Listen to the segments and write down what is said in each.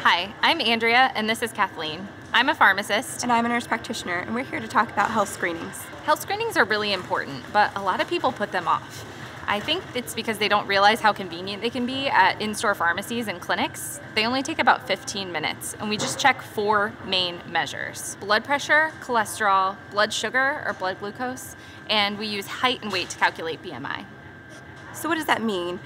Hi, I'm Andrea, and this is Kathleen. I'm a pharmacist. And I'm a nurse practitioner, and we're here to talk about health screenings. Health screenings are really important, but a lot of people put them off. I think it's because they don't realize how convenient they can be at in-store pharmacies and clinics. They only take about 15 minutes, and we just check 4 main measures: blood pressure, cholesterol, blood sugar or blood glucose, and we use height and weight to calculate BMI. So what does that mean?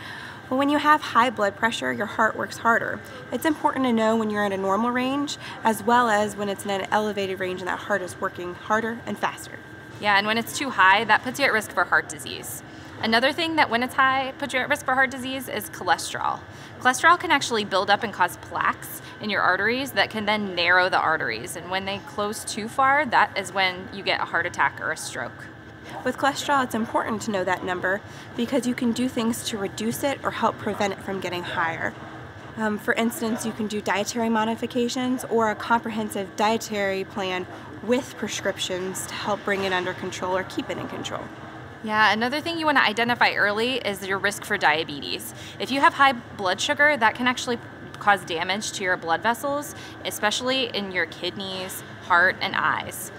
Well, when you have high blood pressure, your heart works harder. It's important to know when you're in a normal range, as well as when it's in an elevated range and that heart is working harder and faster. Yeah, and when it's too high, that puts you at risk for heart disease. Another thing that when it's high puts you at risk for heart disease is cholesterol. Cholesterol can actually build up and cause plaques in your arteries that can then narrow the arteries. And when they close too far, that is when you get a heart attack or a stroke. With cholesterol, it's important to know that number because you can do things to reduce it or help prevent it from getting higher. For instance, you can do dietary modifications or a comprehensive dietary plan with prescriptions to help bring it under control or keep it in control. Yeah, another thing you want to identify early is your risk for diabetes. If you have high blood sugar, that can actually cause damage to your blood vessels, especially in your kidneys, heart, and eyes.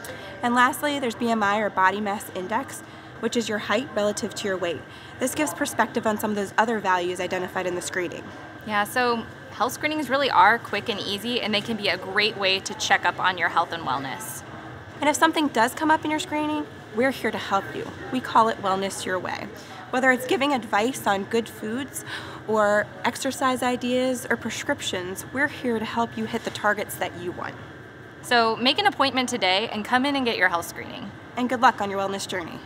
And lastly, there's BMI or body mass index, which is your height relative to your weight. This gives perspective on some of those other values identified in the screening. Yeah, so health screenings really are quick and easy, and they can be a great way to check up on your health and wellness. And if something does come up in your screening, we're here to help you. We call it Wellness Your Way. Whether it's giving advice on good foods or exercise ideas or prescriptions, we're here to help you hit the targets that you want. So make an appointment today and come in and get your health screening. And good luck on your wellness journey.